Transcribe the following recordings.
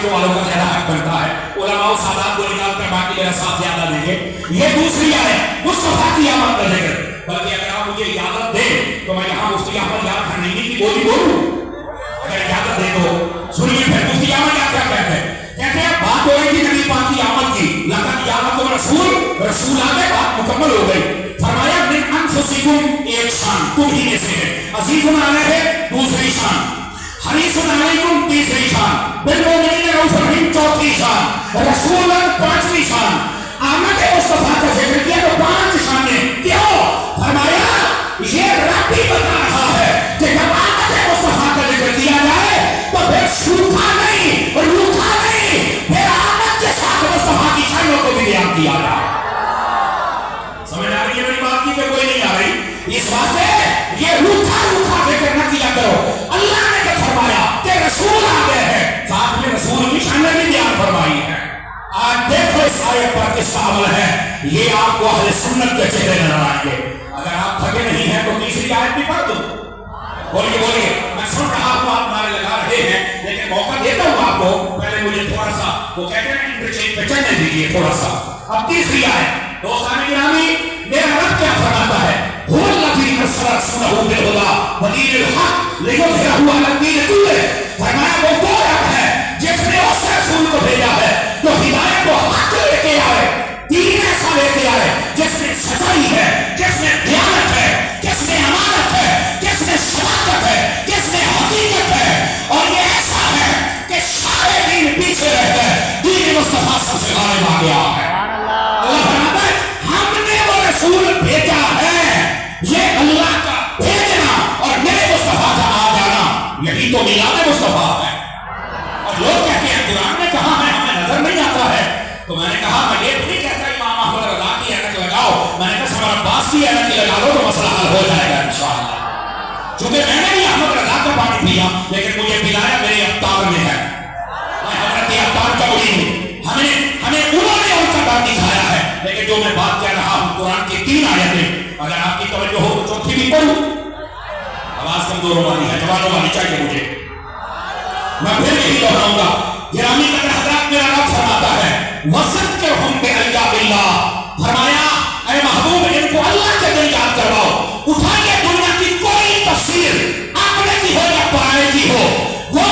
دیکھو والوں کا زیادہ حق بنتا ہے، علماء و سادات کو نکال کر باقی میرا ساتھ زیادہ دیں گے. یہ دوسری آیت مصطفیٰ کی آمد کا ذکر. بلکہ اگر آپ مجھے اجازت دیں تو میں یہاں مفتی احمد یار خنینی کی بولی بولوں. اگر اجازت دیں تو سنیے پھر مفتی احمد یار کیا کہتے ہیں. کہتے ہیں بات ہو رہی تھی نبی پاک کی آمد کی، لقد جاءکم رسول آ گئے، بات مکمل ہو گئی. فرمایا من انفسکم، ایک شان تم ہی میں سے ہے. عزیز علیہ ہے دوسری شان، حریص علیکم تیسری شان، بالمؤمنین رؤوف رحیم چوتھی شان، رسول پانچویں شان. آمد مصطفیٰ کا ذکر کیا تو 5 شانیں. کیوں؟ فرمایا یہ رب بھی بتا رہا ہے کہ جب آمد مصطفیٰ کا ذکر کیا جائے تو پھر سوکھا نہیں روکھا نہیں، پھر آمد کے ساتھ مصطفیٰ کی شانوں کو بھی بیان کیا جائے. سمجھ آ رہی ہے میری بات کی کہ کوئی نہیں آ رہی؟ اس واسطے یہ روکھا روکھا ذکر نہ کیا کرو. اللہ نے کیا فرمایا کہ رسول آ گئے ہیں، ساتھ میں رسول کی شانیں بھی بیان فرمائی ہے. آج دیکھو اس آیت پر کس کا عمل ہے. یہ آپ کو اہل سنت کے چہرے نظر آئیں گے. اگر آپ تھکے نہیں ہیں تو تیسری آیت بھی پڑھ دو. بولیے بولیے، میں سن رہا ہوں آپ نعرے لگا رہے ہیں، لیکن موقع دیتا ہوں آپ کو. پہلے مجھے تھوڑا سا وہ کہتے ہیں انٹرچینج پہ چلنے دیجیے تھوڑا سا. اب تیسری آیت دوستان گرامی، میرا رب کیا فرماتا ہے؟ هو الذی ارسل رسولہ بالہدی ودین الحق لیظہرہ علی الدین کلہ. فرمایا وہ وہ رب ہے جس نے اس رسول کو بھیجا ہے جو ہدایت کو حق لے کے آئے، دین ایسا لے کے آئے جس میں سچائی ہے، جس میں دیانت ہے، جس میں امانت ہے، جس میں صداقت ہے، جس میں حقیقت ہے. اور یہ ایسا ہے کہ سارے دین پیچھے رہ گئے، دین مصطفیٰ سب سے غالب آ گیا ہے. اللہ فرماتا ہے ہم نے وہ رسول بھیجا ہے. یہ اللہ کا بھیجنا اور میرے مصطفیٰ کا آ جانا، یہی تو میلاد مصطفیٰ ہے. اور لوگ کہتے ہیں قرآن نے کہا ہے ہمیں نظر نہیں آتا ہے. تو میں نے کہا میں یہ نہیں کہتا امام احمد رضا کی اینک لگاؤ، میں نے کہا سمر عباس کی اینک لگا لو تو مسئلہ حل ہو جائے گا انشاءاللہ. چونکہ میں نے بھی احمد رضا کا پانی پیا، لیکن مجھے پلایا میرے ابتار میں ہے. میں حضرت ابتار کا ولی ہوں. ہمیں انہوں نے ان کا بات دکھایا ہے. لیکن جو میں بات کہہ رہا ہوں قرآن کی 3 آیتیں، اگر آپ کی توجہ ہو تو چوتھی بھی پڑھوں. آواز کمزور والی ہے، جوانوں والی چاہیے مجھے. میں پھر یہی دہراؤں گا. گرامی قدر حضرات، میرا رب فرماتا ہے وَذَكِّرْهُمْ بِأَيَّامِ اللَّهِ. فرمایا اے محبوب ان کو اللہ کے دن یاد کرواؤ. اٹھائیے دنیا کی کوئی تفسیر، اپنے کی ہو یا پرائے کی ہو، وہ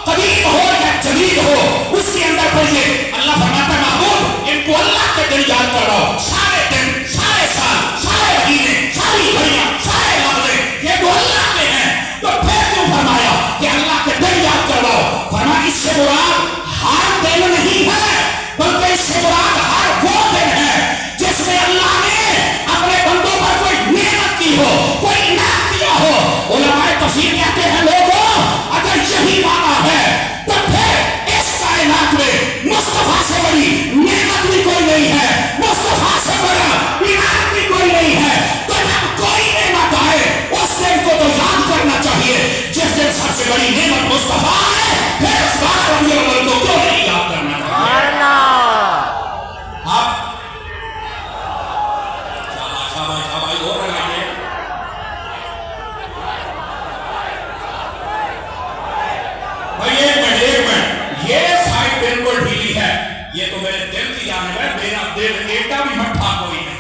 قدیم ہو یا جدید ہو، اس کے اندر پڑھیے. اللہ فرماتا ہے محبوب ان کو اللہ کے دن یاد کرواؤ. سارے دن، سارے سال، سارے مہینے، ساری گھڑیاں، سارے لمحے یہ تو اللہ کے ہیں. تو پھر کیوں فرمایا کہ اللہ کے دن یاد کرواؤ؟ فرمایا اس سے مراد ہر دن نہیں ہے، بلکہ اس سے مراد ہر وہ دن ہے جس میں اللہ نے اپنے بندوں پر کوئی نعمت کی ہو، کوئی انعام کیا ہو. علماء تفسیر کہتے ہیں لوگوں اگر یہی معنی ہے تو پھر اس کائنات میں مصطفیٰ سے بڑی نعمت بھی کوئی نہیں ہے، مصطفیٰ سے بڑا انعام بھی کوئی نہیں ہے. تو جب کوئی نعمت آئے اس دن کو تو یاد کرنا چاہیے جس دن سب سے بڑی نعمت مصطفیٰ ہے. پھر اس بار ربیع الاول کو کیوں نہیں یاد کرنا چاہیے؟ آپ شاباش اور لگائیے. بھائی ایک منٹ یہ سائڈ بالکل ڈھیلی ہے. یہ تو میرے دل کی جانب ہے. میرا دل ایٹا بھی مٹھا کوئی نہیں.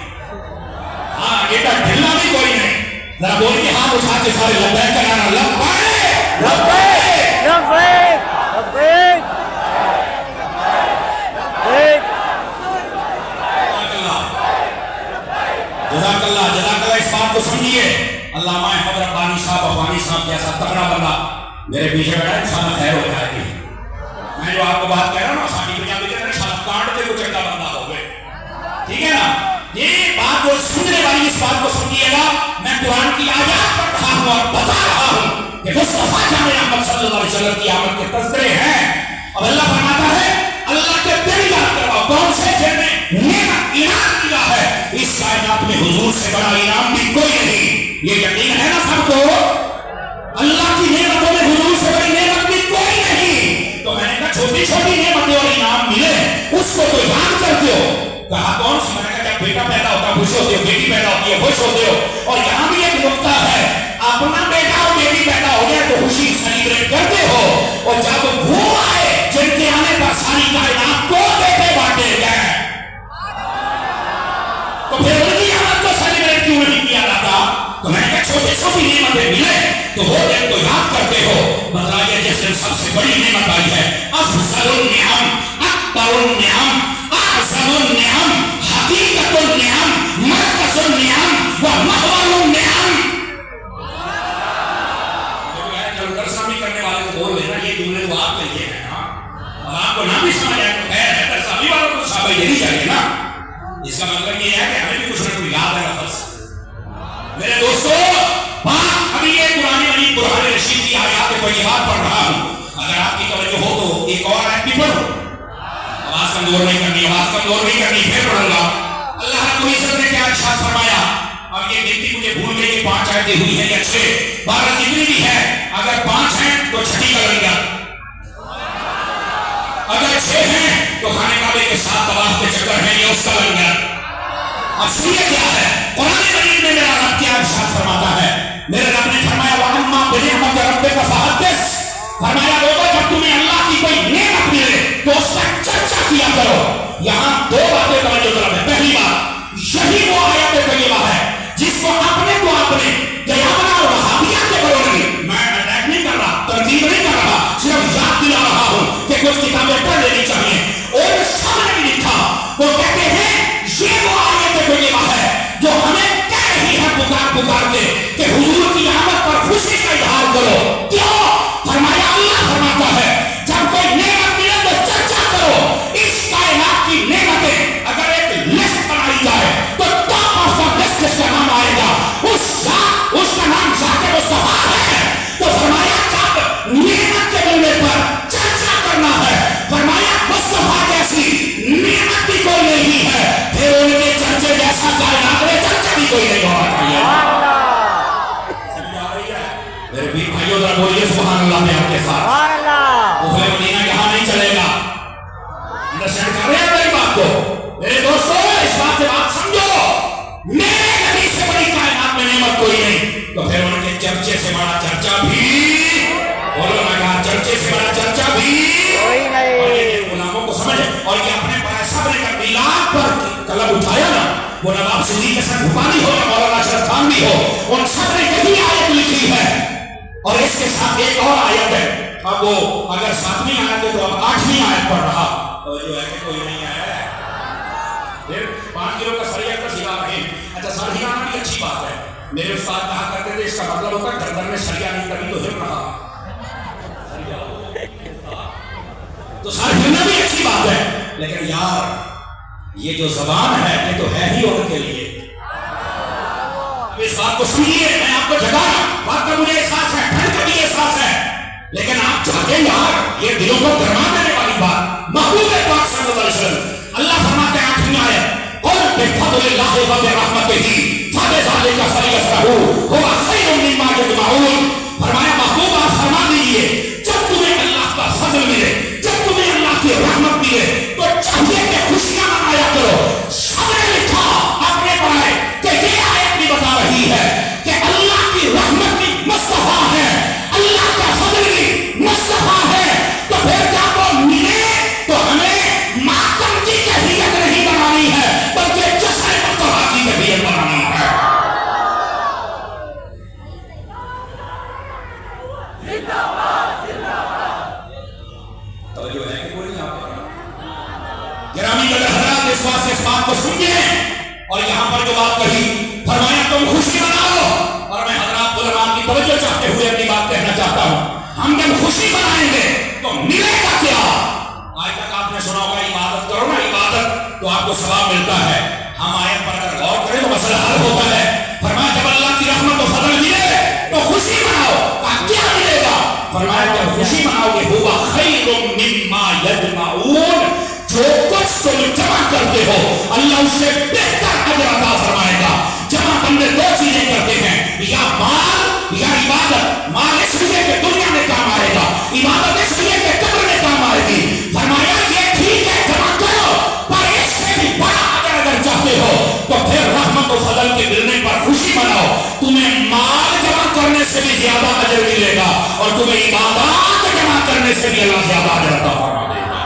ہاں ایٹا ڈھلنا بھی کوئی نہیں. ذرا بول کے ہاتھ اٹھا کے سارے لبیک کا نعرہ لبیک لبیک لبیک لبیک. جزاک اللہ اس بات کو سمجھیے. علامہ احمد ربانی صاحب افغانی صاحب جیسا تگڑا بندہ میرے پیچھے بیٹھا ہے، سارا خیر ہو جائے گی. میں جو آپ کو بات کہہ رہا ہوں نا ساڑھی پنجابی کہتے ہیں شرف کانٹ دے کو چنگا بندہ ہو گئے. ٹھیک ہے نا؟ یہ بات جو سننے والی اس بات کو سمجھیے گا. میں قرآن کی آیات پڑھ رہا ہوں اور بتا رہا ہوں کہ مصطفیٰ جامع احمد صلی اللہ علیہ وسلم کی آمد کے تذکرے ہیں. اور اللہ فرماتا ہے اللہ کے دن یاد کرواؤ. کون سے جن نے نعمت انعام کیا ہے؟ اس کائنات میں حضور سے بڑا انعام بھی کوئی نہیں. یہ یقین ہے نا سب کو؟ اللہ کی نعمتوں میں حضور سے بڑی نعمت بھی کوئی نہیں. تو میں نے کہا چھوٹی چھوٹی نعمتیں اور انعام ملے اس کو تو یاد کرتے ہو. کہا کون سی؟ میں نے کہا جب بیٹا پیدا ہوتا خوش ہوتے ہو، بیٹی پیدا ہوتی ہے خوش ہوتے ہو. اور یہاں بھی ایک نقطہ ہے، اپنا بیٹا اور بیٹی پیدا ہو جائے تو خوشی سیلیبریٹ کرتے ہو. اور جب وہ آئے جن کے آنے تو وہ دن کو یاد کرتے ہو. بتائیے جس دن سب سے بڑی نعمت آئی ہے, افضل النعم, اکبر النعم, اعظم النعم, حقیقت النعم, مرکز النعم و محور النعم. درسامی کرنے والے کو بول لینا یہ جملے تو آپ کے لیے ہیں نا, اور آپ کو نہ بھی سمجھ آئے تو خیر ہے, درسامی والوں کو شاباش دینی چاہیے نا. اس کا مطلب یہ ہے کہ ہمیں بھی کچھ نہ کچھ یاد ہے لفظ. میرے دوستو, ابھی یہ قرآن رشید کی آیات طیبات پڑھ رہا ہوں. اگر آپ کی توجہ ہو تو ایک اور آیت بھی پڑھو. آواز کمزور نہیں کرنی, آواز کمزور نہیں کرنی, پھر پڑھوں گا. اللہ رب العزت نے کیا ارشاد فرمایا. اب یہ گنتی مجھے بھول گئی, یہ 5 آیتیں ہوئی ہیں یا 6, 12 جتنی بھی ہے. اگر 5 ہیں تو 6 کا لنگر, اگر 6 ہیں تو خانے کعبے کے 7 طواف کے چکر ہیں, یہ اس کا لنگر. اب سنیے کیا ہے قرآن مجید میں میرا رب کیا ارشاد فرماتا ہے. میرے رب نے فرمایا وَأَمَّا بِنِعْمَتِ رَبِّكَ فَحَدِّثْ. فرمایا لوگوں جب تمہیں اللہ کی کوئی نعمت ملے تو اس کا چرچا کیا کرو. یہاں 2 باتیں توجہ طلب ہے. پہلی بات, یہی وہ آیت طیبہ ہے جس کو اپنے کو اپنے دیانت اور وہابیت کے بارے میں اٹیک نہیں کر رہا, تنقید نہیں کر رہا, صرف یاد دلا رہا ہوں کہ کچھ کتابیں پڑھ لینی چاہیے. اور سب نے بھی لکھا, وہ کہتے ہیں یہ وہ آیت طیبہ ہے جو ہمیں کہہ رہی ہے پکار کے کہ حضور کی آمد پر خوشی کا اظہار کرو. کیوں؟ فرمایا اللہ فرماتا ہے جب کوئی نعمت ملے تو چرچا کرو. اس کائنات کی نعمتیں اگر ایک لسٹ بنائی جائے تو ٹاپ آف دا لسٹ جس کا نام آئے گا اس کا نام ذات مصطفیٰ ہے. تو فرمایا جب نعمت کے ملنے پر چرچا کرنا ہے, فرمایا مصطفیٰ جیسی نعمت بھی کوئی نہیں ہے, پھر ان کے چرچے جیسا کائنات میں چرچا بھی کوئی نہیں ہونا چاہیے. میرے بھی بھائیوں ذرا بولیے سبحان اللہ میں آپ کے ساتھ. وہ پھر مدینہ یہاں نہیں چلے گا. انڈرسٹینڈ کر رہے ہیں میری بات کو؟ میرے دوستوں اس بات سے بات سمجھو, میرے نبی سے بڑی کائنات میں نعمت کوئی نہیں. تو پھر ان کے چرچے سے بڑا چرچا بھی, بولو میں کہا چرچے سے بڑا چرچا بھی کوئی نہیں. اور یہ غلاموں کو سمجھے, اور یہ اپنے پائے صبر کا میلاد پر قلم اٹھایا نا, وہ نواب صدیق حسن بھوپانی ہو یا مولانا اشرف خان بھی ہو, ان سب نے یہی آیت لکھی ہے. اور اس کے ساتھ ایک اور آیت ہے. اب وہ اگر 7ویں آیت ہے تو اب 8ویں آیت پڑھ رہا, اور جو ہے کہ کوئی نہیں آیا ہے. پھر 5 کلو کا سریا کا سلا رہے ہیں. اچھا سر ہلانا بھی اچھی بات ہے. میرے استاد کہا کرتے تھے اس کا مطلب ہوتا ہے گردن میں سریا نہیں کبھی تو ہل رہا, تو سر ہلنا بھی اچھی بات ہے. لیکن یار یہ جو زبان ہے یہ تو ہے ہی ان کے لیے. اس بات کو سنیے, میں آپ کو جگایا, بات کا مجھے احساس ہے, ٹھنڈ کا بھی احساس ہے, لیکن آپ چاہتے یار یہ دلوں کو گرما دینے والی بات. محبوب پاک صلی اللہ علیہ وسلم اللہ فرماتے ہیں 8ویں آیت, قل بفضل اللہ وبرحمتہ فبذلک فلیفرحوا هو خیر مما یجمعون. فرمایا محبوب آپ فرما دیجیے جب تمہیں اللہ کا فضل ملے, جب تمہیں اللہ کی رحمت ملے تو چاہیے کہ خوشیاں منایا کرو. سب نے لکھا اپنے پڑھائے کہ یہ آیت بھی بتا رہی ہے کہ اللہ کی رحمت بھی مصطفیٰ ہے, اللہ کا فضل بھی مصطفیٰ ہے. تو پھر جب وہ ملے تو ہمیں ماتم کی کیفیت نہیں بنانی ہے بلکہ جشن مصطفیٰ کی کیفیت بنانی ہے. توجہ ہے کہ کوئی نہیں آپ گرامی قدر حضرات, اس واسطے اس بات کو سنیے. اور یہاں پر جو بات کہی فرمایا تم خوشی مناؤ, اور میں حضرات علماء کی توجہ چاہتے ہوئے اپنی بات کہنا چاہتا ہوں. ہم جب خوشی منائیں گے تو ملے گا کیا؟ آج تک آپ نے سنا ہوگا عبادت کرو نا, عبادت تو آپ کو ثواب ملتا ہے. ہم آیت پر اگر غور کریں تو مسئلہ حل ہوتا ہے. فرمایا جب اللہ کی رحمت و فضل ملے تو خوشی مناؤ. کیا ملے گا؟ فرمایا جب خوشی مناؤ گے ہوا خیر مما یجمعون, جو کچھ تم جمع کرتے ہو اللہ اس سے بہتر اجر عطا فرمائے گا. جمع بندے 2 چیزیں کرتے ہیں, یا مال یا عبادت. مال اس لیے کہ دنیا میں کام آئے گا, عبادت اس لیے کہ قبر میں کام آئے گی. فرمایا یہ ٹھیک ہے جمع کرو, پر اس سے بھی بڑا اجر اگر چاہتے ہو تو پھر رحمت و فضل کے ملنے پر خوشی مناؤ. تمہیں مال جمع کرنے سے بھی زیادہ اجر ملے گا, اور تمہیں عبادات جمع کرنے سے بھی اللہ زیادہ اجر عطا فرما دے گا.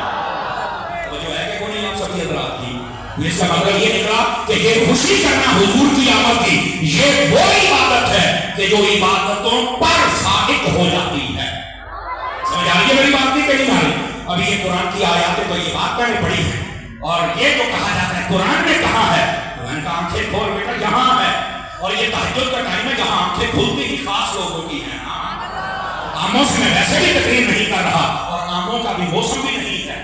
اس کا مطلب یہ نکلا کہ یہ خوشی کرنا حضور کی آمد کی, یہ وہ عبادت ہے کہ جو عبادتوں پر लायक हो जाती है। समझ आ रही है मेरी बात? नहीं कहीं आ रही? अभी ये कुरान की आयतें तो ये बात मैंने पढ़ी है, और ये जो कहा जाता है कुरान में कहा है, कुरान का आंखें खोल बेटा यहाँ है, और ये तहज्जुद का टाइम है जहाँ आंखें खुलती ही खास लोगों की है। आमों से मैं वैसे भी तकरीर नहीं कर रहा, और आमों का भी मौसम भी नहीं है।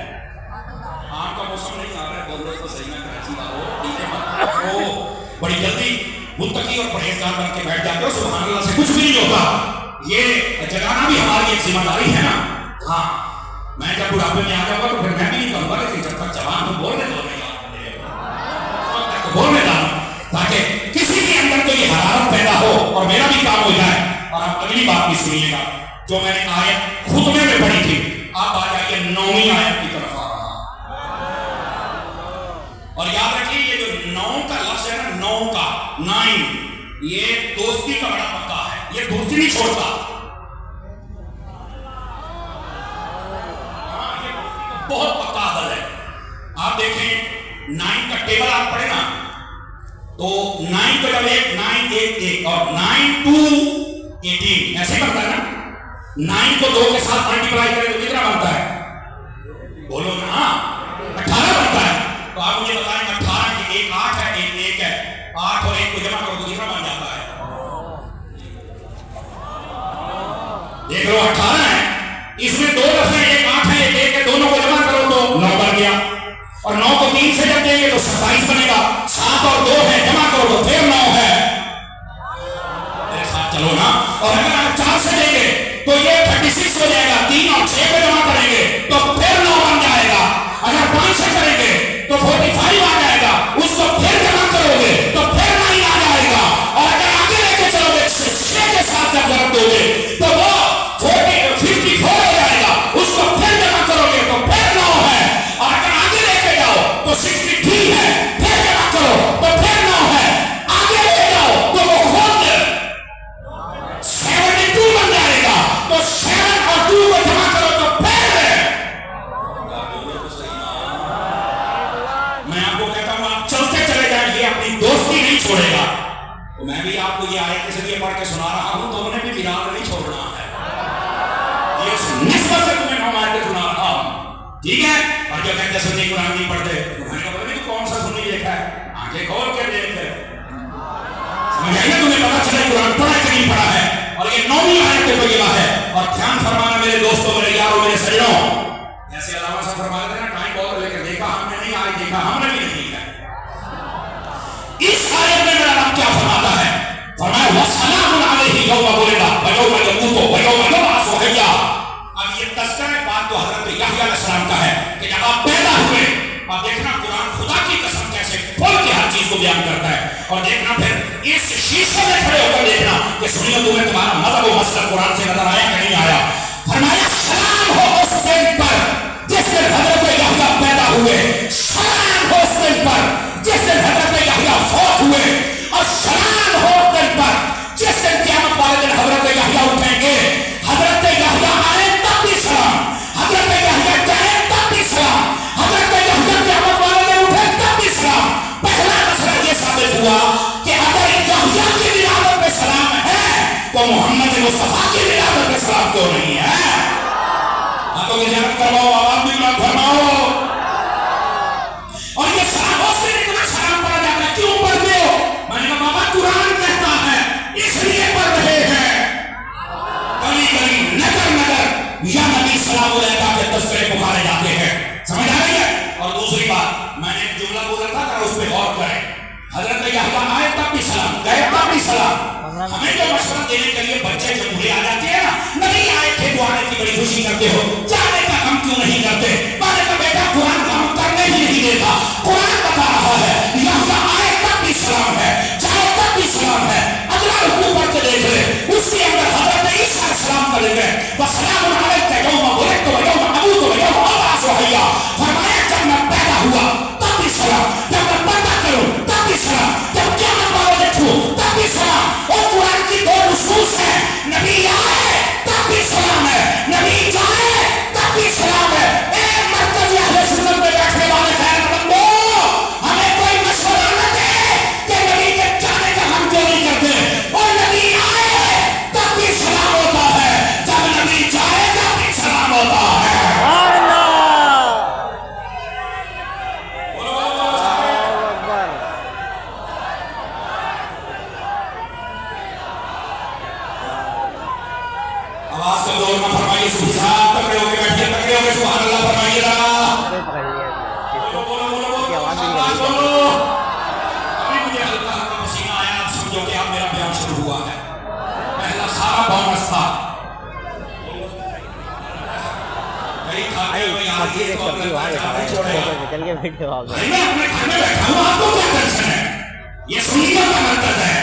आम का मौसम नहीं आ रहा है, बोल रहे तो सही ना कराची वालों, ठीक है मत वो बड़ी जल्दी मुत्तकी और परहेजगार बन के बैठ जाते हो, सुभान अल्लाह से कुछ भी नहीं होता। ये जगाना भी हमारी एक जिम्मेदारी है ना। हाँ, मैं जब बुढ़ापे में आ जाऊंगा तो फिर मैं भी नहीं कहूंगा, लेकिन जब तक जवान हूं बोलने दो, बोलने दो, ताकि किसी के अंदर तो ये हरारत पैदा हो और मेरा भी काम हो जाए। और आप अगली बात भी सुनिएगा जो मैंने आयत खुतबे में पढ़ी थी। आप आ जाइए 9वीं आयत की तरफ आ रहा, और याद रखिए ये जो 9 का लफ्ज है ना, 9 का 9, ये दोस्ती का बड़ा पक्का है, ये दोस्ती नहीं छोड़ता। ये बहुत पक्का हल है। आप देखें 9 का टेबल आप पढ़े ना, तो 9 को जब 9 और 9 2 18 ऐसे बनता है ना। 9 को 2 के साथ मल्टीप्लाई करें तो कितना बनता है? बोलो ना, 18 बनता है। तो आप मुझे बताएं 18 की एक 8 है, एक 1 है, 8 और 1 को जमा करो तो कितना बन जाता है? देख लो 18 है, इसमें 2 लफ्ज़ हैं, एक 8 है, एक 1 है, दोनों को जमा करो तो 9 बन गया। और 9 को 3 से जब देंगे तो 27 बनेगा। 7 और 2 है, जमा करो तो फिर 9 है। मेरे साथ चलो ना। और अगर आप 4 से देंगे तो ये 36 हो जाएगा। 3 और 6 को जमा करेंगे तो फिर 9 बन जाएगा। अगर 5 से करेंगे तो 45 आ जाएगा, उसको फिर जमा करोगे तो फिर 9 आ जाएगा। और अगर आगे लेके चलोगे 6 के साथ जब जब दोगे तो वो 54 हो जाएगा, उसको फिर जमा करोगे तो फिर 9 है। और अगर आगे लेके जाओ तो 63 है, फिर जमा करो तो फिर 9 है। आगे ले जाओ तो वो खुद 72 बन जाएगा, तो 7 और 2 को जमा करो तो फिर। मैं आपको कहता हूं आप चलते चले जाइए, अपनी दोस्ती नहीं छोड़ेगा। तो मैं भी आपको ये आयत के जरिए पढ़ के सुना रहा हूं, तो उन्हें भी मिलाद नहीं छोड़ना है। ये निस्बत से तुम्हें हम आयत सुना रहा हूं, ठीक है? और जो कहते सुन्नी कुरान नहीं पढ़ते, मैंने पता नहीं कौन सा सुन्नी देखा है, आंखें खोल के देख, समझ आएगा? तुम्हें पता चले कुरान पढ़ा कि नहीं पढ़ा है। और ये 9वीं आयत पे ये बात है। और ध्यान फरमाना मेरे दोस्तों, मेरे यारों, मेरे सज्जनों, ऐसे अलावा सब फरमा देते ना, टाइम बहुत लेकर देखा हमने नहीं, आज देखा हमने भी नहीं है। इस आयत में मेरा रब क्या फरमाता है? फरमाया वसलामुन अलैहि यौम वुलिदा व यौम यमूतु व यौम युबअसु हय्या। अब ये तज़किरा बात तो हज़रत यहया अलैहिस्सलाम का है कि जब आप पैदा हुए, अब देखना कुरान खुदा की कसम कैसे खोल के हर चीज को बयान करता है। और देखना फिर इस शीशे में खड़े होकर देखना कि सुनिए तुम्हें तुम्हारा मज़हब व मसलक कुरान से नजर आया कि नहीं आया। फरमाया सलाम हो उस दिन पर जिस दिन हज़रत यहया पैदा हुए, सलाम हो उस दिन पर जिस दिन हज़रत यहया फौत हुए, और सलाम हो उस दिन पर जिस दिन क़यामत वाले दिन हज़रत यहया उठेंगे। हज़रत यहया आए तब भी सलाम, हज़रत यहया जाए तब भी सलाम, हज़रत यहया क़यामत वाले दिन उठे तब भी सलाम। पहला मसला ये साबित हुआ कि अगर यहया की विलादत में सलाम है तो मोहम्मद मुस्तफा की विलादत में सलाम क्यों नहीं है? हाथों की जहरत करवाओ, आवाज भी मत फरमाओ। और ये सलामों से इतना सलाम पढ़ा जाता है, क्यों पढ़ते हो? मैंने कहा बाबा कुरान कहता है इसलिए पढ़ रहे हैं। गली गली नगर नगर या नबी सलाम अलैका के तस्करे पुकारे जाते हैं। समझ आ रही है? और दूसरी बात मैंने एक जुमला बोला था, अगर उस पर गौर करें, हजरत यहया आए तब भी सलाम, गए तब भी सलाम। हमें जो मशवरा देने के लिए बच्चे जब बूढ़े आ जाते हैं ना, नबी आए थे तो आने की बड़ी खुशी करते हो, जाने का हम क्यों नहीं करते? मैंने कहा बेटा कुरान का हम करने ही नहीं देता। कुरान बता रहा है यहया आए तब भी सलाम है, जाए तब भी सलाम है। अगला रुकू पढ़ के देख ले, उसके अंदर हजरत ईसा सलाम कर लेंगे, वसलामुन अलैका यौम वुलिदतु व यौम अमूतु व यौम उबअसु हय्या। फरमाया जब मैं पैदा हुआ तब भी सलाम, जब मैं पैदा करूं तब भी सलाम, जब क़यामत वाले दिन छू तब भी सलाम। और कुरान की 2 नुसूस हैं, नबी आए तब भी सलाम है, नबी जाए तब भी सलाम है। एक मरकज़ी अहले सुन्नत में बैठने वाले खैरमंदो, हमें कोई मशवरा न दे कि नबी के जाने का हम क्यों नहीं करते। और नबी आए तब भी सलाम होता है, आवाज कमजोर ना फरमाइए, साहब तगड़े होके बैठिए, तगड़े होके सुभान अल्लाह फरमाइए जरा। आवाज बोलो। अभी मुझे हल्का हल्का पसीना आया, आप समझो कि अब मेरा बयान शुरू हुआ है। पहला सारा बोनस था। मैं अपने घर में बैठा हूँ, आपको क्या टेंशन है? ये सुन्नियों का मकसद है।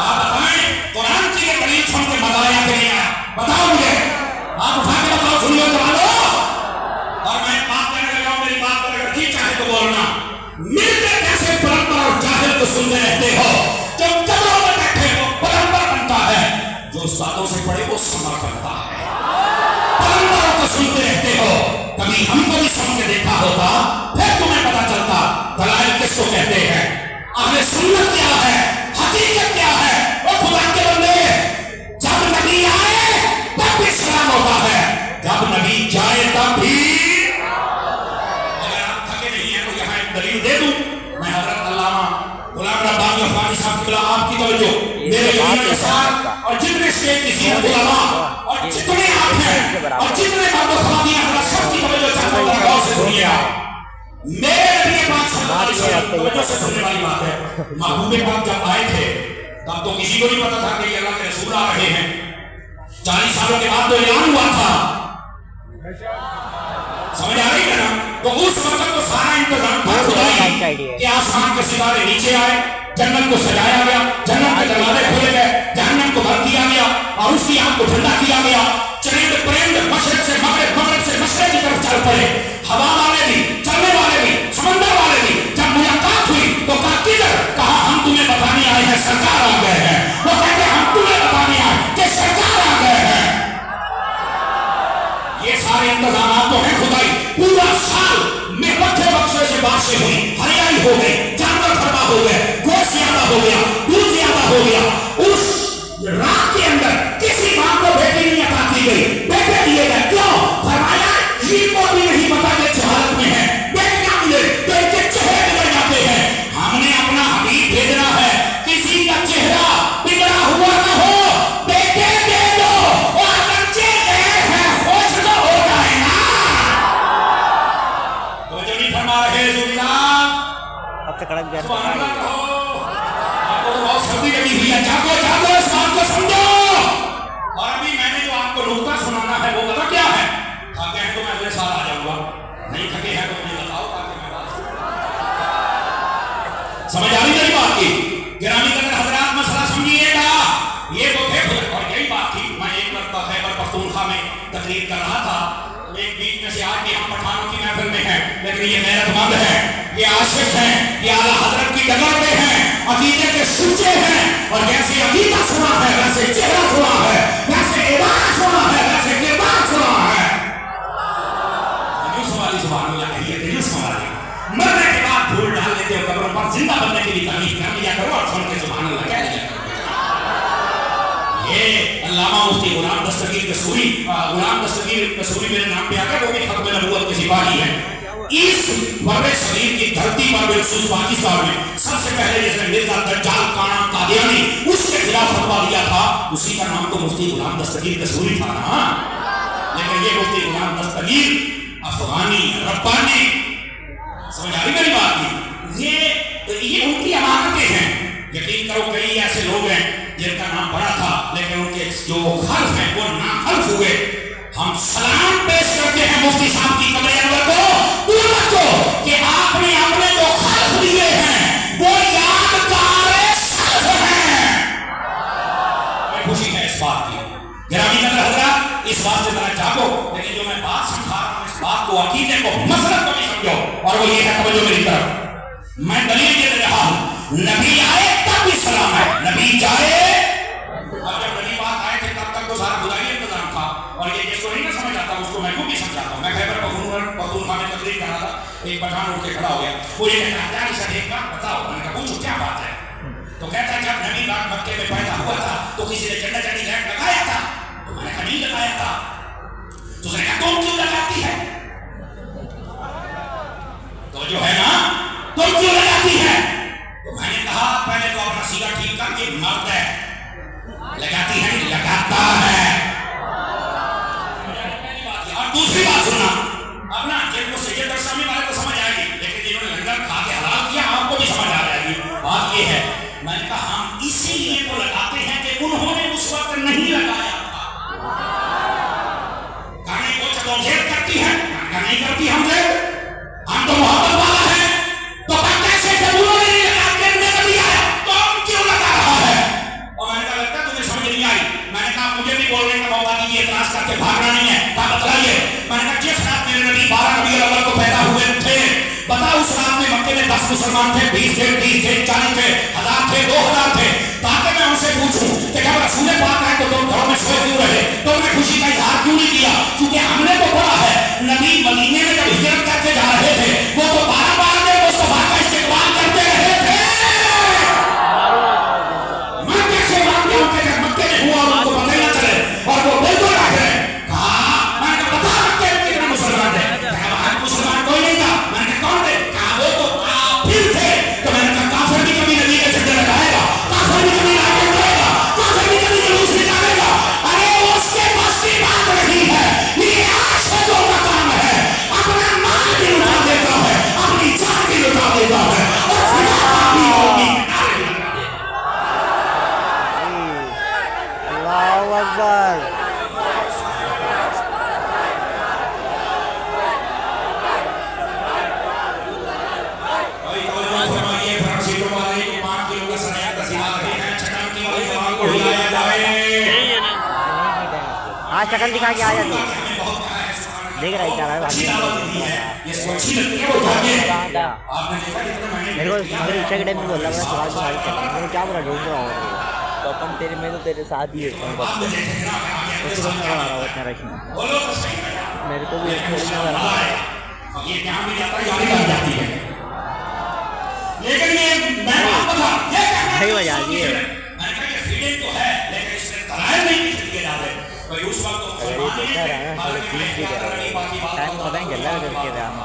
आप बताएं कुरान की ये दलील सुन के मजा आया कि नहीं आया? बताओ मुझे, आप उठा के बताओ सुन्नियों के वालों। और मैं बात करने लगा हूं, मेरी बात पर अगर ठीक चाहे तो बोलना। मिलते कैसे परंपरा और जाहिल को सुनते रहते हो? जब कब्रों में बैठे हो परंपरा बनता है, जो सादों से पढ़े वो समर करता है। परंपरा को सुनते रहते हो, कभी हमको भी सुन के देखा होता, फिर तुम्हें पता चलता दलाइल किसको कहते हैं, अहले सुन्नत क्या है, हकीकत क्या है। वो खुदा के बंदे, जब नबी आए तब भी सलाम होता है, जब नबी जाए तब भी। अगर आप थके नहीं है तो यहाँ एक दलील दे दूं। मैं हज़रत अल्लामा गुलाम रब्बानी अफगानी साहब की आपकी तवज्जो, मेरे यकीन के साथ और जितने शेख किसी उलमा और जितने आप हैं और जितने मर्द ख़वातीन हज़रत सबकी तवज्जो चाहता हूं, गौर से सुनिएगा। मेरे नबी पाक सल्लल्लाहु अलैहि वसल्लम, तवज्जो से सुनने वाली बात है, महबूब पाक जब आए थे तब तो किसी को नहीं पता था कि अल्लाह के रसूल आ रहे हैं। 40 सालों के बाद तो ऐलान हुआ था, समझ आ रही है ना? तो उस वक्त तो सारा इंतजाम था खुदाई कि आसमान के सितारे नीचे आए, जन्नत को सजाया गया, जन्नत के दरवाजे खोले गए, जहन्नम को बंद किया गया और उसकी आग को ठंडा किया गया। चरिंद परिंद मशरिक से मगरिब, मगरिब से मशरिक की तरफ चल पड़े। हवा वाले भी, चलने वाले भी, समंदर वाले भी। जब मुलाकात हुई तो कहा हम तुम्हें बताने आए हैं, सरकार आ गए हैं। वो कहते हम तुम्हें बताने आए कि सरकार आ गए हैं। ये सारे इंतजाम तो हैं खुदाई। पूरा साल में पत्थर बक्से से बारिशें हुई, हरियाली हो गई, जानवर फरमा हो गए, गोश्त ज्यादा हो गया, दूध ज्यादा हो गया। उस रात के अंदर किसी मां को बेटी नहीं अता की गई, बेटे दिए गए। क्यों? फरमाया ये को भी नहीं पता कि जहालत में है, बेटियां मिले तो इनके चेहरे बिगड़ जाते हैं। हमने अपना हबीब भेजना है, किसी का चेहरा बिगड़ा हुआ ना हो, बेटे दे दो और बच्चे गए हैं, खुश तो हो जाए ना। तो जो नहीं फरमा रहे अब से कड़क आपको तो बहुत सर्दी लगी हुई है, जागो जागो, इस बात को समझो। और अभी मैंने जो आपको नुक्ता सुनाना है वो पता क्या है? थके हैं तो मैं अगले साल आ जाऊंगा, नहीं थके हैं तो मुझे बताओ ताकि मैं बात समझ आ रही मेरी बात की। गिरामी कदर हजरात, मसला समझिएगा। ये तो थे और यही बात थी। मैं एक मरतबा खैबर पख्तूनख्वा में तकरीर कर रहा था, एक बीच में से आज भी हम पठानों की महफिल में हैं, लेकिन ये मेहनतमंद है, ये आशिक हैं, ये आला हजरत की डगर पे हैं, अकीदे के सुच्चे हैं। और जैसे अकीदा सुना है, वैसे चेहरा सुना है, वैसे इबादत सुना है, वैसे किरदार सुना है। दिलूस वाली जुबान हो जाती है, दिलूस वाली। मरने के बाद धूल डाल देते हो कब्रों पर, जिंदा बनने के लिए तारीफ कर लिया करो और सुन के सुभान अल्लाह कह लिया करो। ये अल्लामा मुफ्ती गुलाम दस्तगीर कसूरी, गुलाम दस्तगीर कसूरी मेरे नाम पे आकर, वो भी खत्म नबूवत के सिपाही है। इस बड़े शरीर की धरती पर बिलखुसूस पाकिस्तान में सबसे पहले जिसने मिर्जा दज्जाल काना कादियानी उसके खिलाफ फतवा दिया था, उसी का नाम तो मुफ्ती गुलाम दस्तगीर कसूरी था ना। लेकिन ये मुफ्ती गुलाम दस्तगीर अफगानी रब्बानी, समझ आ रही मेरी बात की? ये उनकी अमानतें हैं। यकीन करो कई ऐसे लोग हैं जिनका नाम बड़ा था, लेकिन उनके जो हल्फ हैं वो नाहल्फ हुए। हम सलाम पेश करते हैं मुफ्ती साहब की कब्र अनवर को कि आपने अपने जो खल्फ दिए हैं वो यादगार सल्फ हैं। खुशी है इस बात की। गिरामी नगर हजरात, इस बात से जरा जागो। लेकिन जो मैं बात समझा रहा हूं, इस बात को, अकीदे को, मसलक को भी समझो। और वो ये है, तवज्जो मेरी तरफ, मैं दलील दे रहा हूं। नबी आए तब भी सलाम है, नबी जाए। और जब नबी बात आए थे तब तक तो सारा खुदाई इंतजाम था। और ये जिसको नहीं ना समझ आता उसको मैं क्यों भी समझाता हूँ। मैं खैबर पख्तूनख्वा में तकरीर कर रहा था, एक पठान उठ के खड़ा हो गया, वो ये कहता है सर एक बात बताओ। मैंने कहा पूछो क्या बात है? तो कहता है जब नबी बात मक्के में पैदा हुआ था तो किसी ने जन्नत जन्नत लैंप लगाया था? तो मैंने कहा नहीं लगाया था। तो उसने कहा तुम क्यों लगाती है? तो जो है ना, तुम क्यों लगाती है? तो मैंने कहा पहले तो अपना सीधा ठीक कर, ये मर्द है, लगाती है नहीं लगाता की एतराज करके भागना नहीं है। कहा बतलाइए। मैंने कहा जिस रात मेरे नबी 12 रबीउल अव्वल को पैदा हुए थे, बताओ उस रात में मक्के में 10 मुसलमान थे, 20 थे, 30 थे, 40 थे, 1000 थे, 2000 थे। ताकि मैं उनसे पूछूं कि जब रसूल पाक आए तो तुम घरों में सोए क्यों रहे, तुमने खुशी का इजहार क्यों नहीं किया? क्योंकि हमने तो पढ़ा है नबी मदीने में जब हिजरत करके जा रहे थे वो तो 12 में मुस्तफा का इस्तेमाल करते रहे थे। मैं कैसे वाकया होते जब मक्के में हुआ और उनको पता ही ना चले और वो बिल्कुल रहे। कहा मैंने कहा बता मक्के में कितने मुसलमान थे? कहा मुसलमान कोई नहीं था। मैंने कहा कौन थे? कहा वो तो काफिर थे। तो मैंने कहा काफिर भी कभी नबी के झंडे लगाएगा, काफिर भी कभी लाके करेगा, काफिर भी कभी जुलूस निकालेगा। अरे उसके पास की बात नहीं है, ये आशिकों का काम है। अपना माल भी उठा देता है, अपनी जान भी उठा देता है और खुदा का भी होगी। अल्लाहु अकबर। हाँ शक्ल दिखा के आ जा तू, देख रहा है क्या है मेरे को मेरे ईशा के टाइम में बोल रहा था सवाल मैं क्या बोला ढूंढ रहा हूँ तो अपन तेरे में तो तेरे साथ ही है मेरे को भी सही बजा दी है। टाइम पता नहीं चल रहा है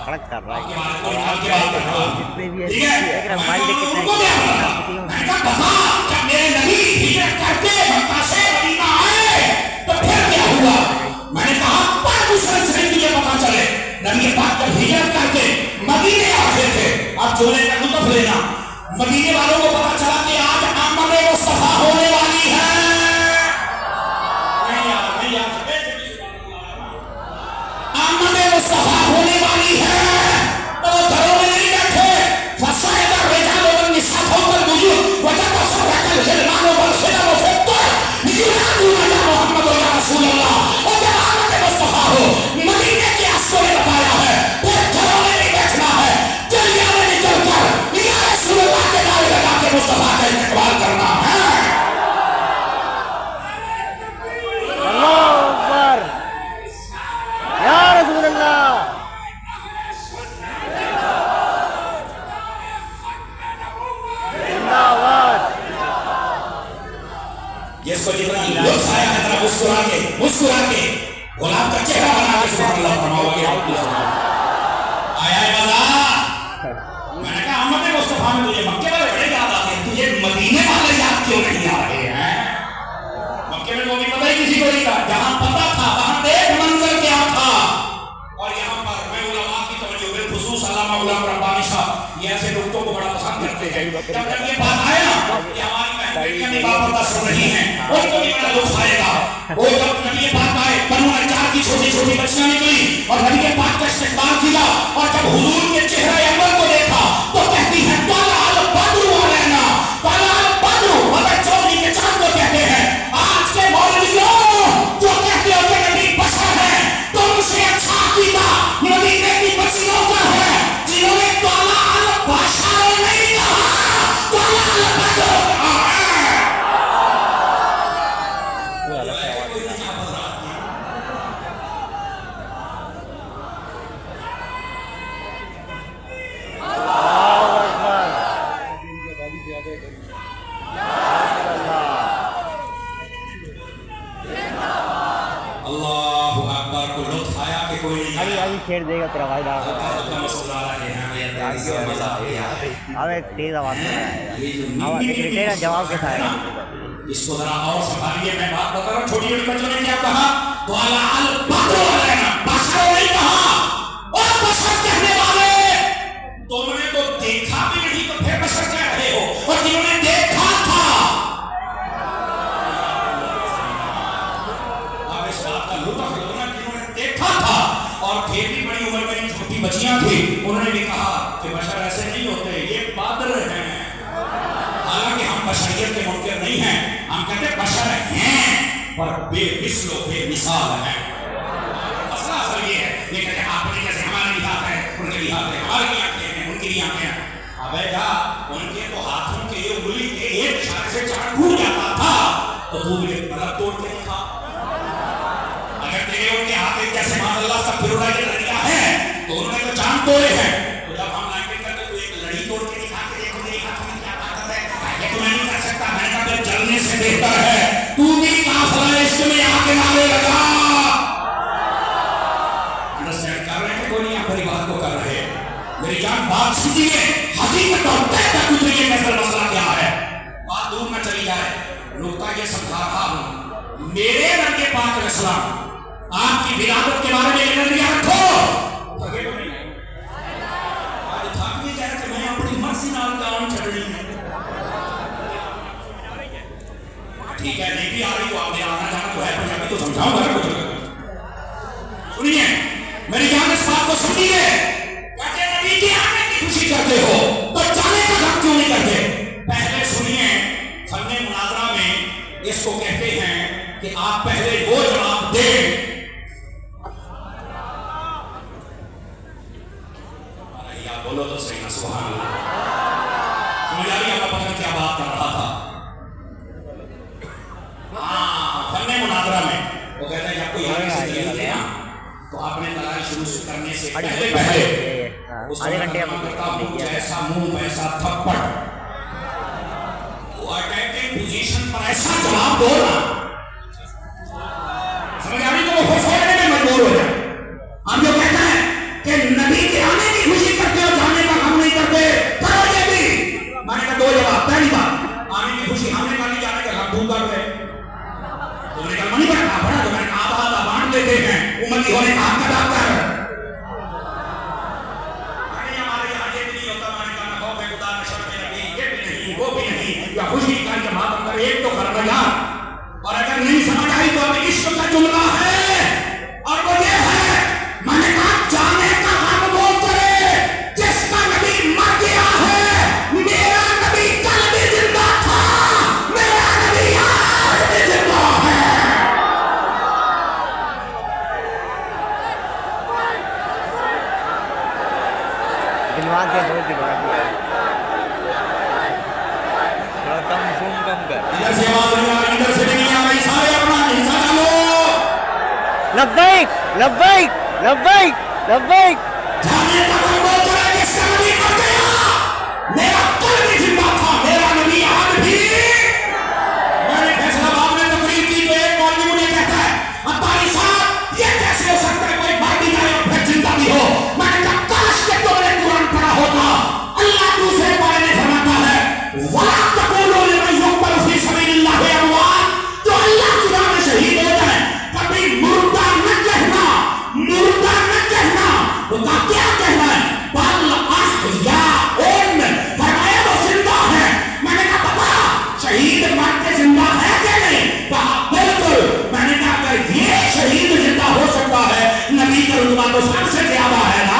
कड़क कर रहा है जितने भी मोबाइल देख कितना मैंने कहा पता चले नबी पाक जब हिजरत करके मदीने आ रहे थे। अब जोड़े का लुत्फ लेना, मदीने वालों को पता चला कि आज आमद मुस्तफा होने वाली है। आमद मुस्तफा होने वाली है तो वो घरों में नहीं बैठे। फसायदा रिजाल व निसा होकर बुजुर्ग वजह सरकल हिलमान व खिला व फित्तर युनादूना या मोहम्मद व या रसूल अल्लाह। और जब आमद मुस्तफा हो मदीने के आसपास में बताया है फिर घरों में नहीं बैठना है, दुनिया में निकल कर या रसूल अल्लाह के नारे लगा के मुस्तफा का इस्तेमाल करना है। अल्लाहु अकबर या रसूल अल्लाह। जिंदाबाद। जिसको जितना लुत्फ आया है इतना मुस्कुरा के गुलाब का चेहरा बना के सुभान अल्लाह फरमाओगे। आया है मजा। मैंने कहा अहमद मुस्तफा में तुझे मक्के वाले बड़े याद आते हैं, तुझे मदीने वाले याद क्यों नहीं आ रहे हैं? मक्के में तो भी पता ही किसी को नहीं था, जहां पता था वहां देख मंजर क्या था। और यहाँ पर मैं उलमा की तवज्जो बिलखुसूस अल्लामा गुलाम रब्बानी साहब ये ऐसे नुक्तों को बड़ा पसंद करते हैं। जब ये बात आए ना कि हमारी बेटियां भी बापर्दा सुन रही हैं उनको भी बड़ा दुख आएगा। वो जब नबी पाक आए बनु नज्जार की छोटी छोटी बच्चियां निकली और नबी पाक का इस्तकबाल किया और जब हुजूर के चेहरे अव्वल को देखा तो कहती है ताला अल बद्रु अलैना, ताला अल बद्रु मगर चौधरी के चांद को कहते हैं। आज के मौलवियों जो कहते हो कि नबी बशर है, तुमसे अच्छा अकीदा मदीने की बच्चियों का है जिन्होंने ताला अल बशर नहीं कहा, ताला अल बद्रु कहा है। अल्लाहु अकबर। को लुत्फ आया कि कोई नहीं अभी अभी छेड़ देगा तेरा भाई डाल। अबे तेज आवाज में आवाज तेरा जवाब कैसा है? इसको जरा और संभालिए। मैं बात बता रहा हूँ छोटी छोटी बच्चों ने क्या कहा, तो अल बद्रु अलैना, बशर नहीं कहा। और बशर कहने वाले तुमने तो देखा भी नहीं तो फिर बशर कह रहे हो, और जिन्होंने देखा था अब इस बात का लुत्फ लो ना, जिन्होंने देखा था और फिर भी बड़ी उम्र में छोटी बच्चियां थी उन्होंने भी कहा कि बशर ऐसे नहीं होते, ये बादल हैं। हालांकि हम बशरियत के मुनकर नहीं हैं, हम कहते बशर हैं پر بے مثل و بے مثال ہیں. مسئلہ اصل یہ ہے، یہ کہتے ہیں آپ نے جیسے ہمارے لیے ہاتھ ہے، ان کے لیے ہاتھ ہے، ہمارے لیے آنکھیں ہیں، ان کے لیے آنکھیں ہیں. ابے جا ان کے تو ہاتھوں کے انگلی کے ایک اشارے سے چاند ٹوٹ جاتا تھا تو تو مجھے مطلب توڑ کے دکھا. اگر تیرے ان کے ہاتھ جیسے مان اللہ سب پھر اڑائی لڑیاں ہیں تو انہوں نے تو چاند توڑے ہیں. تو جب ہم لائن کرتے تو ایک لڑی توڑ کے دکھا کے دیکھو میرے ہاتھ میں کیا طاقت ہے. یہ تو میں نہیں کر سکتا. میں نے کہا پھر جلنے سے بہتر ہے تو بھی کافر عشق میں آ کے نعرے لگا. انڈرسٹینڈ کر رہے ہیں کوئی نہیں؟ آپ میری بات کو کر رہے ہیں. میری جان بات سنیے، حقیقت اور طے تک اتریے مثل مسئلہ کیا ہے. بات دور نہ چلی جائے. نقطہ یہ سمجھا رہا ہوں، میرے نبی پاک علیہ السلام آپ کی ولادت کے بارے میں نظریہ رکھو. آگے تو نہیں آج تھک بھی جائے کہ میں اپنی مرضی نال کام چھڑنی ہے. ٹھیک ہے نہیں بھی آ رہی تو آپ نے آنا جانا تو ہے، پنجابی تو سمجھاؤں گا کچھ. سنیے میری جان اس بات کو سنیے، کہتے نبی کے آنے کی خوشی کرتے ہو تو جانے کا غم کیوں نہیں کرتے؟ پہلے سنیے، فن مناظرہ میں اس کو کہتے ہیں کہ آپ پہلے وہ جواب دیں. آپ بولو تو صحیح نا، سبحان اللہ. سمجھ آ رہی آپ کا پتہ کیا بات کر رہا تھا؟ ہاں فن مناظرہ میں وہ کہتا ہے جب کوئی آگے سے دلیل دے نا تو آپ نے لڑائی شروع کرنے سے پہلے اس آدھے گھنٹے جیسا منہ ویسا تھپڑ. وہ اٹیکنگ پوزیشن پر ایسا جواب دو نا، سمجھ آ رہی تو وہ خوش ہونے میں مجبور ہو جائے. ہم جو کہتا ہے کہ نبی کے آنے کی خوشی کرتے اور جانے کا غم نہیں کرتے، کرو یہ بھی. میں نے کہا دو جواب. پہلی بات، آنے کی خوشی ہم نے کر جانے کا غم تو کر رہے. تم نے کہا منی کرنا پڑا تو میں نے کہا آدھا بانٹ لیتے ہیں امتی ہونے کا حق ادا کر. وہ بھی نہیں یا خوشی کا یہ ماتم کر ایک تو کرنا یار. اور اگر نہیں سمجھ آئی تو اب عشق کا جملہ ہے اور وہ یہ ہے، میں نے کہا جانے کا غم وہ کرے جس کا نبی مر گیا ہے. میرا نبی کل بھی زندہ تھا، میرا نبی آج بھی زندہ ہے. دلوا دے دو، دلوا دے کم زوم کم کر. ادھر سے آواز نہیں آ رہی، ادھر سے نہیں آ رہی. سارے اپنا حصہ ڈالو. لبیک لبیک لبیک لبیک. جانے کا غم وہ کرے جس کا نبی مر گیا. میرا کل بھی زندہ تھا، میرا نبی آج بھی. میں نے فیصلہ باد میں تقریر کی تو ایک مولوی مجھے کہتا ہے اتاری صاحب یہ کیسے ہو سکتا ہے کوئی مر بھی جائے اور پھر زندہ بھی ہو. میں نے کہا کاش کہ تم نے قرآن پڑھا ہوتا. اللہ دوسرے بارے میں فرماتا ہے وَلَا تَقُولُوا لِمَن يُقْتَلُ فِي سَبِيلِ اللَّهِ أَمْوَاتٌ. جو اللہ کی راہ میں شہید ہو جائے کبھی مردہ نہ کہنا، مردہ نہ کہنا. وہ کیا کہنا ہے؟ بَلْ أَحْيَاءٌ. فرمایا وہ زندہ ہے. میں نے کہا بابا شہید مر کے زندہ ہے کہ نہیں؟ کہا بالکل. میں نے کہا اگر یہ شہید زندہ ہو سکتا ہے نبی کا رتبہ تو سب سے زیادہ ہے نا.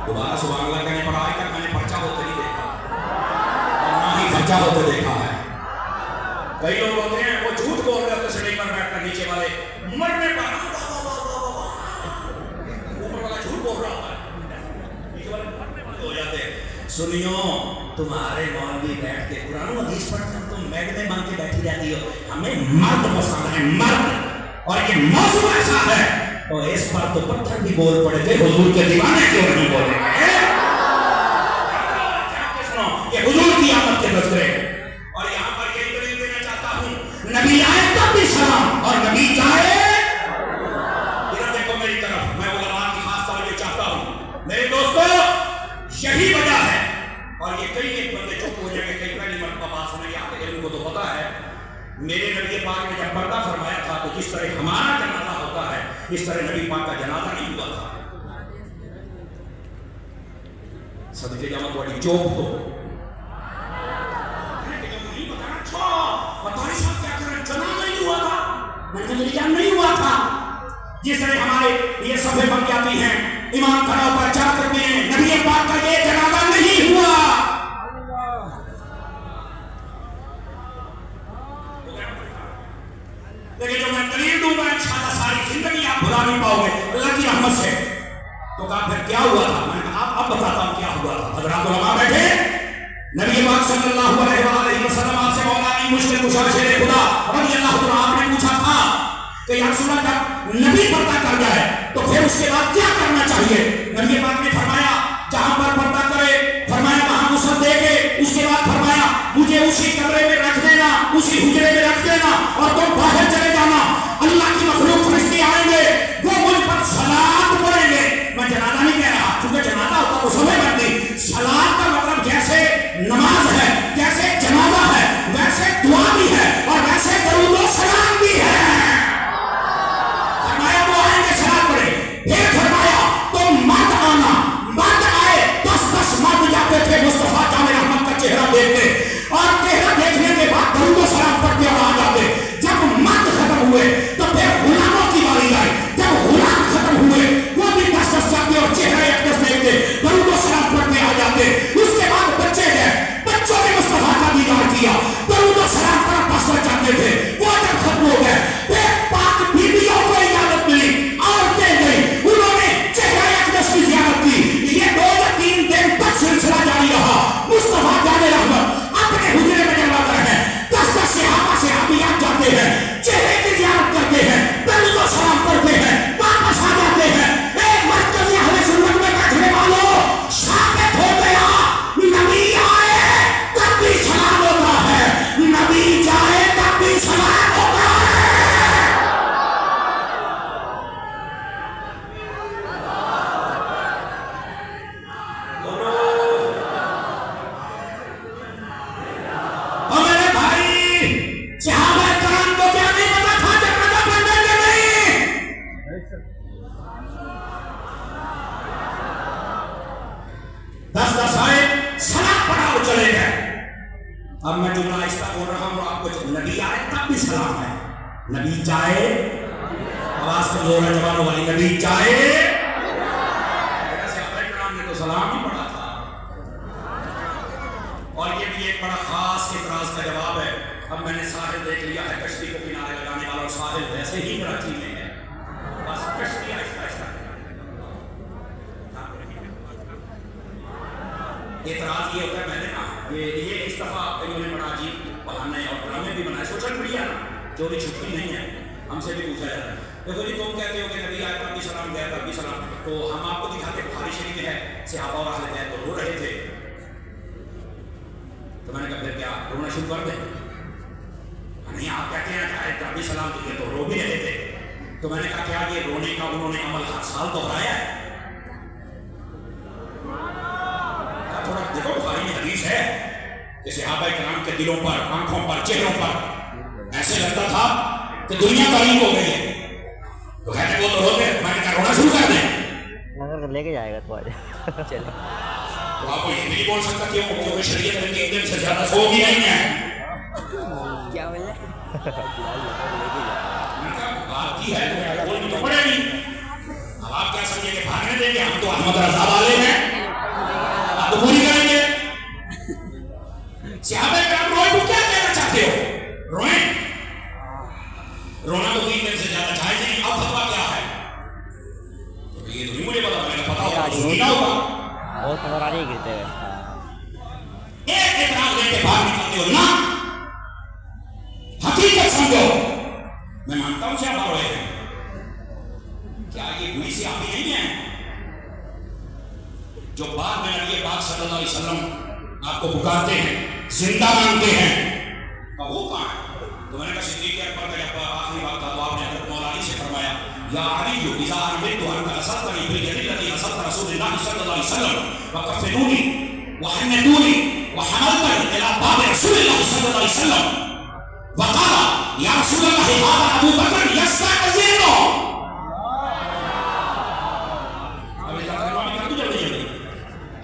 دوبارہ سبحان اللہ کہنے پر آئے کر میں نے پرچہ ہوتے نہیں دیکھا اور نہ ہی خرچہ ہوتے دیکھا ہے. کئی لوگ ہوتے ہیں وہ جھوٹ بول رہے ہوتے سڑی پر بیٹھ کر نیچے والے مرنے پر اوپر والا جھوٹ بول رہا ہوتا ہے، نیچے والے مرنے والے ہو جاتے ہیں. سنیو تمہارے مولوی بیٹھ کے قرآن و حدیث پڑھتے ہیں، تم میڈ میں مانگ کے بیٹھی جاتی ہو. ہمیں مرد پسند ہے، مرد. اور یہ موضوع ایسا ہے تو اس پر تو پتھر بھی بول پڑے تھے، حضور کے دیوانے کیوں نہیں بولے گئے؟ یہ حضور کی آمد کے تذکرے. اور یہاں پر یہی دلیل دینا چاہتا ہوں، نبی آئے تب بھی سلام اور نبی جائے. ادھر دیکھو میری طرف، میں علماء کی خاص توجہ چاہتا ہوں. میرے دوستو یہی وجہ ہے. اور یہ کئی ایک بندے چپ ہو جائیں گے، کئی پہلی مرتبہ بات سنیں گے. آپ ان کو تو پتا ہے میرے نبی پاک نے جب پردہ فرمایا تھا تو جس طرح ہمارا جنازہ ہوتا ہے اس طرح نبی پاک کا جنازہ نہیں ہوا تھا. صدقے جامع بڑی چوک تو نہیں ہوا تھا. جس طرح ہمارے یہ صفحے بن جاتی ہیں، امام کھڑا پر چار کرتے ہیں، نبی پاک کا یہ جنازہ نہیں नबी पाक सल्लल्लाहु अलैहि वसल्लम आपसे मौलाना मुश्किल कुशा शेर खुदा रज़ी अल्लाह तआला आपने पूछा था कि या रसूल अल्लाह जब नबी पर्दा कर जाए तो फिर उसके बाद क्या करना चाहिए? नबी पाक ने फरमाया जहां पर पर्दा करे फरमाया वहां गुस्ल देके उसके बाद फरमाया मुझे उसी कमरे में रख देना, उसी हुजरे में रख देना और तुम बाहर चले जाना। अल्लाह की मखलूक फरिश्ते आएंगे, वो मुझ पर सलात पढ़ेंगे। मैं जनाजा नहीं कह रहा क्योंकि जनाजा होता तो समझ बनती। सलात का मतलब जैसे नमाज है, जैसे जनाजा है, वैसे दुआ भी है और वैसे दरूद व सलाम भी है। फरमाया वो आएंगे सलात पढ़े। फिर फरमाया तुम मत आना, मत आए। 10 मर्द जाते थे मुस्तफा जामे रहमत का चेहरा देखते और चेहरा देखने के बाद दरूद व सलाम पढ़ते और आ जाते। जब मर्द खत्म हुए तो फिर गुलामों की बारी आई। जब गुलाम खत्म हुए वो भी 10 जाते और चेहरा एक देखते, दरूद व सलाम पढ़ते आ जाते। उसके बाद बच्चे गए, बच्चों ने मुस्तफा का दीदार किया, दरूद व सलाम पर बस जाते थे। वो जब खत्म हो गए फिर पाक बीवियों को इजाजत मिली, औरतें गई, उन्होंने चेहरा अक़दस की ज़ियारत की। ये 2 या 3 दिन तक सिलसिला जारी रहा। मुस्तफा जाने रहमत अपने हुजरे में जमा रहे हैं। 10 सहाबा सहाबियात जाते हैं, चेहरे की ज़ियारत करते हैं, दरूद व सलाम पढ़ते हैं, वापस आ जाते हैं। एक मरकज़ी अहले सुन्नत में बैठने वालों साबित हो गया नबी आए तब भी सलाम होता है, नबी जाए तब भी सलाम होता है। और मेरे भाई सहाबा कराम को क्या नहीं पता था जन्नत बनेंगे नहीं। 10 आए सलाम पढ़ा और चले गए। अब मैं जुमला ऐसा बोल रहा हूँ आपको, नबी आए तब भी सलाम है, नबी जाए आवाज कमजोर है जवानों वाली, नबी जाए ने तो सलाम ही पढ़ा था। और ये भी एक बड़ा खास एतराज का जवाब है। अब मैंने साहिल देख लिया है, कश्ती को किनारे लगाने वाला, और साहिल वैसे ही कराची में है, बस कश्ती आहिस्ता आहिस्ता। एतराज ये होता है, मैंने ना ये इस दफा इन्होंने बड़ा अजीब बहाने और ड्रामे भी बनाए सोशल मीडिया ना, जो भी छुट्टी नहीं है हमसे भी पूछा जाता है। देखो जी तुम कहते हो कि नबी आए तब भी सलाम, गया तब भी सलाम, तो हम आपको दिखाते बुखारी शरीफ में है सहाबा और अहले बैत तो रो रहे थे। तो मैंने कहा फिर क्या रोना शुरू कर दें? नहीं आप कहते हैं आए तब भी सलाम किए तो रो भी रहे थे। तो मैंने कहा क्या ये रोने का उन्होंने अमल हर साल दोहराया है? थोड़ा देखो बुखारी में हदीस है कि सहाबा किराम के दिलों पर, आंखों पर, चेहरों पर ऐसे लगता था कि दुनिया तारीफ हो गई है। तो कहते वो तो रोते, मैंने कहा रोना शुरू कर दें। लंगर कर लेके जाएगा तो आज चले। तो आपको ये नहीं बोल सकता क्यों? क्योंकि शरीयत में 3 दिन से ज्यादा सो भी नहीं है। क्या बोले? बात की है बोल भी तो पड़ेगी। अब आप क्या समझेंगे भागने देंगे? हम तो अहमद रजा वाले हैं, आप तो पूरी करेंगे। सहाबा किराम रोए को क्या कहना चाहते हो? रोए, रोना तो 3 दिन से ज्यादा जायज नहीं। अब फतवा क्या है? तो ये तो नहीं मुझे पता, मैंने पता होगा तो सुना होगा। बहुत नजर आ रही है गिरते हुए। एक एतराज लेके बाहर निकलते हो ना, हकीकत समझो। मैं मानता हूं क्या रोए हैं, क्या ये हुई सी आप ही नहीं है जो बाद में नबी पाक सल्लल्लाहु अलैहि वसल्लम आपको पुकारते हैं, जिंदा मांगते हैं, अब वो कहां है? तो मैंने कहा सिद्दीक़ अकबर का जब आखिरी बात था तो आपने हज़रत मौला अली से फरमाया या अली इज़ा अमरतु अन असतनी बिल यदी लती असत रसूलुल्लाह सल्लल्लाहु अलैहि वसल्लम वकफनूनी वहन्नतूनी वहमलतनी इला बाब रसूलुल्लाह सल्लल्लाहु अलैहि वसल्लम वक़ाला या रसूलल्लाह हादा अबू बकर यस्तअज़िनु। अब इस बात में क्या जल्दी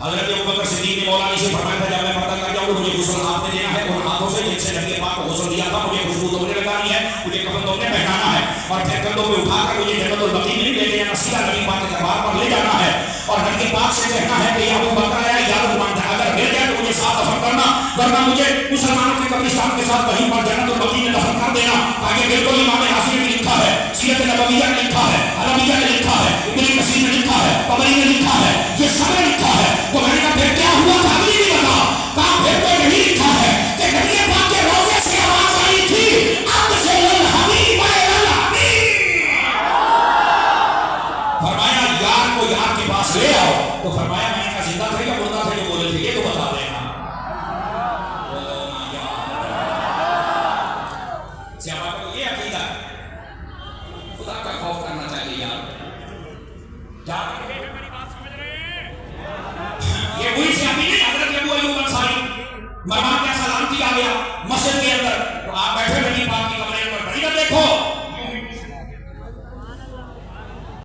हज़रत अबू बकर सिद्दीक़ ने मौला अली से फरमाया था जब मैं पर्दा कर जाऊं मुझे गुस्ल आपने देना है उन हाथों से जिनसे नबी पाक को गुस्ल दिया था, मुझे खुशबू धोने लगानी है, मुझे कफन धोने पहनाना है और फिर कंधों पे उठाकर मुझे जन्नतुल बकी में ले जाना, सीधा नबी पाक के दरबार पर ले जाना है और नबी पाक से कहना है कि अबू बकर आया इजाजत मांगता है, अगर मिल जाए तो मुझे साथ दफन करना, वरना मुझे मुसलमानों के कब्रिस्तान के साथ वहीं पर जन्नतुल बकी में दफन कर देना। आगे बिल्कुल इमाम हासिम ने लिखा है, सीरत नबविय्या ने लिखा है, अरबिया ने लिखा है, इब्न कसीर ने लिखा है, तबरी ने लिखा है, ये सब ने लिखा है। तो मैंने कहा फिर क्या हुआ था? अगली भी बता कहा फिर تو فرمایا میں ان کا زندہ تھے یا مردہ تھے جو بولے تھے یہ تو بتا دینا. صحابہ کو یہ عقیدہ خدا کا خوف کرنا چاہیے یار. یہ وہی صحابی نہیں حضرت ابو ایوب انصاری مرمان کا سلام کیا گیا مسجد کے